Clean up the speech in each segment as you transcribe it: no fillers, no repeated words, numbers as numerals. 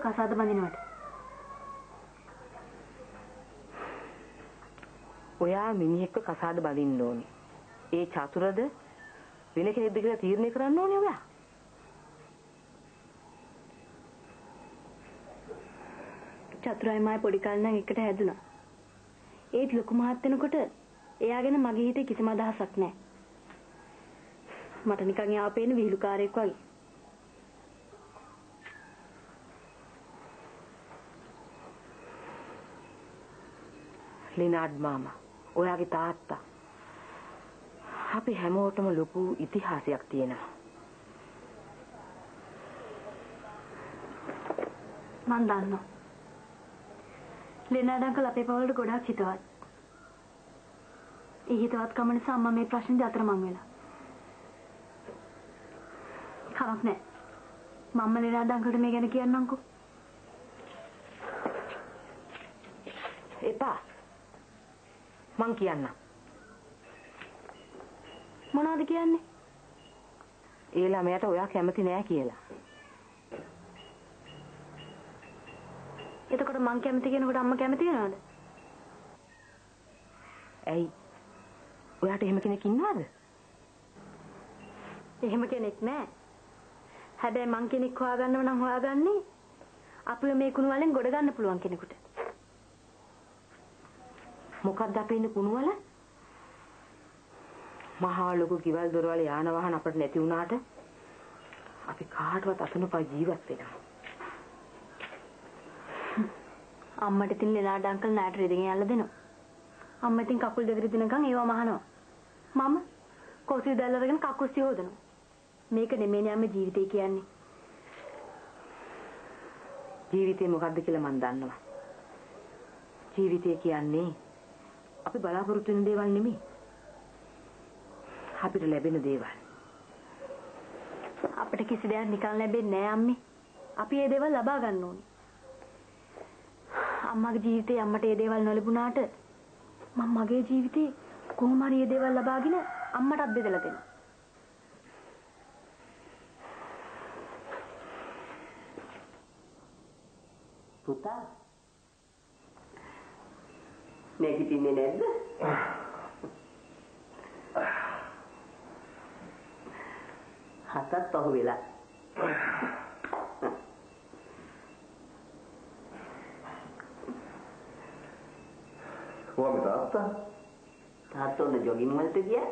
කසාද බඳිනවට. ඔයා මිනිහෙක්ව කසාද බඳින්න ඕනේ. ඒ චතුරද වෙන කෙනෙක්ද කියලා තීරණය කරන්න ඕනේ ඔයා. චතුරයි මායි පොඩි කාලේ නම් එකට හැදුනා. ඒත් ලොකු මහත් වෙනකොට එයා ගැන මගේ හිතේ කිසිම අදහසක් නැහැ. මට නිකන් එයා පේන විහිළුකාරයෙක් වගේ. ලිනාඩ් මාමා, ඔයාගේ තාත්තා. අපි හැමෝටම ලොකු ඉතිහාසයක් තියෙනවා. මන් දන්නවා. ලිනාඩ් අංකල් අපේ පවුලට ගොඩාක් හිතවත්. ඒ හිතවත්කම නිසා අම්මා මේ ප්‍රශ්නේදී අතරමං වෙලා. කමක් නැහැ. මම්ම ලිනාඩ් අංකල්ට මේ ගැන කියන්නම්කෝ. එපා. මං කියන්නම්. මොනවද කියන්නේ? ඒ ළමයාට ඔයා කැමති නෑ කියලා. එතකොට මං කැමති කෙනෙකුට අම්මා කැමති වෙනවද? ඇයි? ඔයාට එහෙම කෙනෙක් ඉන්නවද? එහෙම කෙනෙක් නෑ. හැබැයි මං කෙනෙක් හොයාගන්නව නම් හොයාගන්නේ අපිව මේ කුණු වලින් ගොඩ ගන්න පුළුවන් කෙනෙකුට. මොකක්ද අපේ ඉන්න කුණුවල? මහා ලොකු කිවල් දොරවල් යාන වාහන අපිට නැති වුණාට අපි කාටවත් අසනුපා ජීවත් වෙනවා. අම්මට ඉතින් ලිනාඩ් අංකල් ණයට රෙදිගෙන් යල්ලා දෙනවා. අම්මා ඉතින් කකුල් දෙක රිදෙනකන් ඒව මහනවා. මම කොසි දැල්ලරගෙන කකුස්සි හොදනවා. මේක නෙමෙයිනේ අම්මේ ජීවිතය කියන්නේ. ජීවිතේ මොකද්ද කියලා මම දන්නවා. ජීවිතය කියන්නේ අපි බලාපොරොත්තු වෙන දේවල් නෙමෙයි. අපිට ලැබෙන දේවල්. අපිට කිසි දෙයක් නිකන් ලැබෙන්නේ නැහැ අම්මේ. අපි මේ දේවල් ලබා ගන්න ඕනේ. අම්මගේ ජීවිතේ අම්මට මේ දේවල් නොලැබුණාට මම මගේ ජීවිතේ කොහොම හරි මේ දේවල් ලබාගෙන අම්මටත් බෙදලා දෙනවා. පුතා නැගිටින්නේ නැද්ද? හතත් පහු වෙලා. කොහොමද තාත්තා? තාත්තා උන ජොගින් වලට ගියා.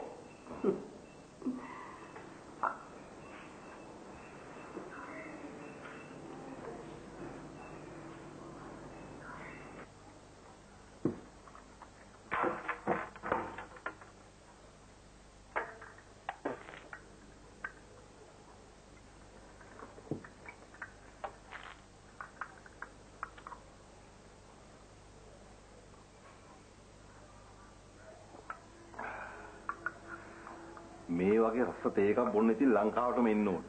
මේ වගේ රස තේ එකක් බොන්න ඉතින් ලංකාවටම එන්න ඕන.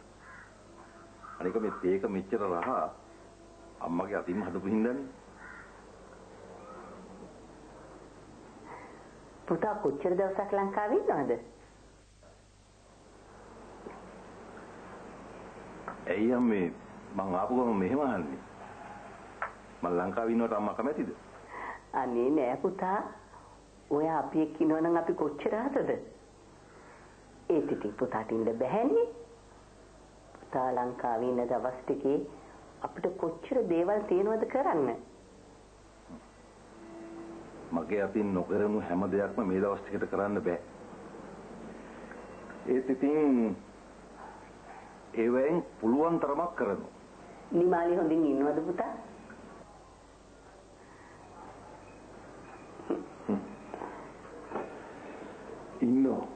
අනික මේ තේ එක මෙච්චර රහ අම්මගේ අතින්ම හදපු හින්දානේ. පුතා කොච්චර දවසක් ලංකාවේ ඉන්නවද? ඇයි අම්මේ මං ආපු ගමන් මෙහෙම අහන්නේ? මං ලංකාවේ ඉන්නවට අම්මා කැමතිද? අනේ නෑ පුතා. ඔය අපි එක්ක ඉන්නවනම් අපි කොච්චර හතද? ඒත් ඉතින් පුතාට ඉන්න බැහැනේ. පුතා ලංකාවේ ඉන්න දවස් ටිකේ අපිට කොච්චර දේවල් තියෙනවද කරන්න? මගේ අතින් නොකරනු හැම දෙයක්ම මේ දවස් ටිකට කරන්න බෑ. ඒත් ඉතින් ඒවෙන් පුළුවන් තරමක් කරනවා. නිමාලි හොඳින් ඉන්නවද පුතා? ඉන්නවා.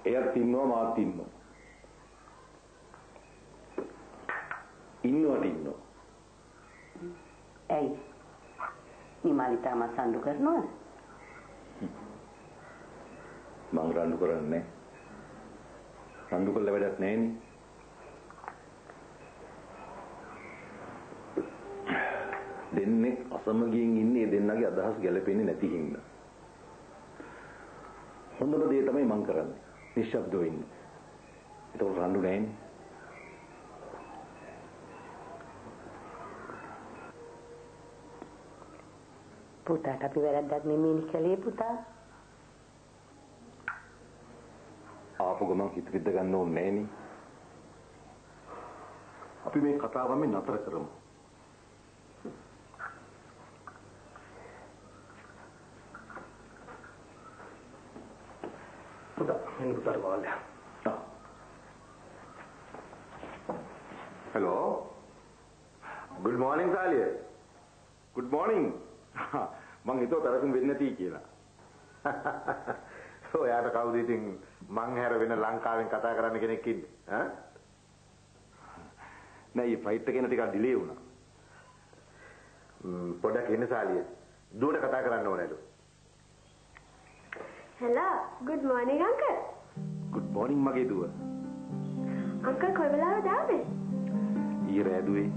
එයාත් ඉන්නවා මාත් ඉන්නවා. ඉන්නවා. ඇයි? නිමාලි තාම සම්ඩු කරනවද? මං රණ්ඩු කරන්නේ. රණ්ඩු කළ වැඩක් නැහැනේ. දෙන්නේ අසමගියෙන් ඉන්නේ දෙන්නගේ අදහස් ගැලපෙන්නේ නැති හින්දා. හොඳම දේ තමයි මං කරන්නේ. නිශ්ශබ්දව ඉන්න. ඒක රණ්ඩු නැහැනේ. පුතාට අපි වැරද්දක් නෙමෙයි කළේ පුතා. ආපු ගමන් හිත රිද්ද ගන්න ඕනේ නෑනේ. අපි මේ කතාව මේ නතර කරමු. පුතා මෙන්න පුතාට කෝල් එක. Hello. Good morning Saliya. Good morning. මං හිතුවා තරකුම් වෙන්නේ නැති කියලා. ඔයාට කවුද ඉතින් මං හැර වෙන ලංකාවෙන් කතා කරන්න කෙනෙක් ඉන්නේ ඈ? නෑ මේ ෆ්ලයිට් එක එන ටිකක් ඩිලේ වුණා. පොඩක් ඉන්න සාලිය. දුවට කතා කරන්න ඕනේලු. Hello, good morning uncle. Good morning මගේ දුව. Uncle කොයි වෙලාවද ආවේ? ඊයේ රෑදුවේ.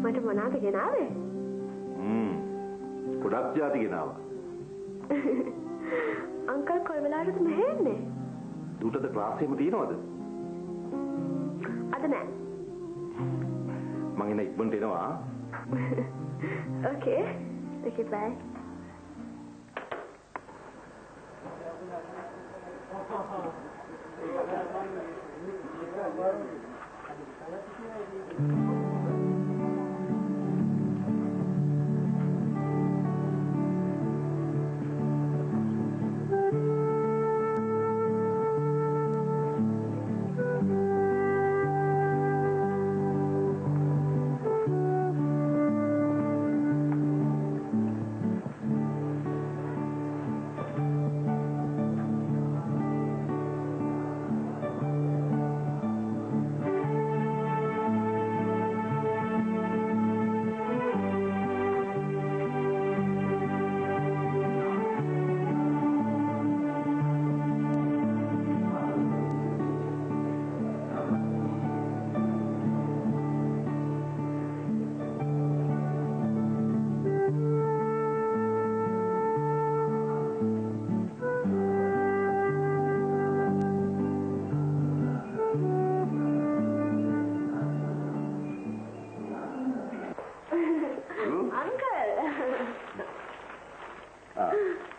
මට මොනවද ගෙනාවේ? ගොඩක් જાති ගෙනාවා. Uncle කොයි වෙලාවටද මෙහෙ එන්නේ? දුටද ක්ලාස් එකම තියෙනවද? අද නෑ. මං එන ඉක්මනට එනවා. Okay. Okay, bye.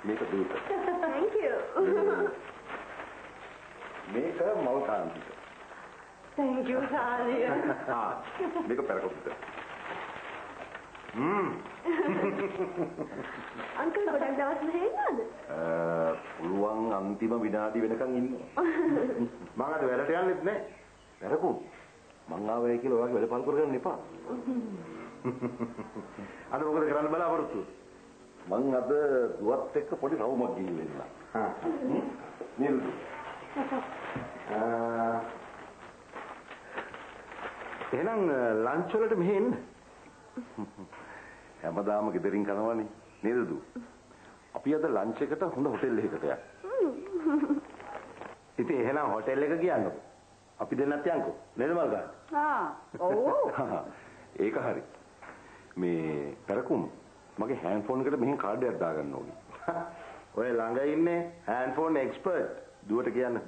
මේක දුක. Thank you. මේක මල් කාන්තික. Thank you, Saliya. මේක පෙරකොප්පිට. Uncle ගොඩක් දවස් මෙහෙ ඉන්නවද? පුළුවන් අන්තිම විනාඩි වෙනකන් ඉන්නවා. මං අද වැඩට යන්නෙත් නෑ. පෙරකුම්. මං ආවයි කියලා ඔයාගේ වැඩ පල් කරගන්න එපා. අද මොකද කරන්න බලාපොරොත්තු? මං අද දුවත් එක්ක පොඩි රවුමක් ගිහින් එන්න. නේද? එහෙනම් ලන්ච් වලට මෙහෙ එන්න. හැමදාම ගෙදරින් කනවනේ නේද දු? අපි අද ලන්ච් එකට හොඳ හොටෙල් එකකට යන්න. ඉතින් එහෙනම් හොටෙල් එක කියන්නකො. අපි දෙන්නත් යන්කෝ. නේද මල්ගා? ඔව්. ඒක හරි. මේ පෙරකුම් මගේ හෑන්ඩ් ෆෝන් එකට මෙහෙන් කාඩ් එකක් දාගන්න ඕනේ. ඔය ළඟ ඉන්නේ හෑන්ඩ් ෆෝන් එක්ස්පර්ට්. දුවට කියන්න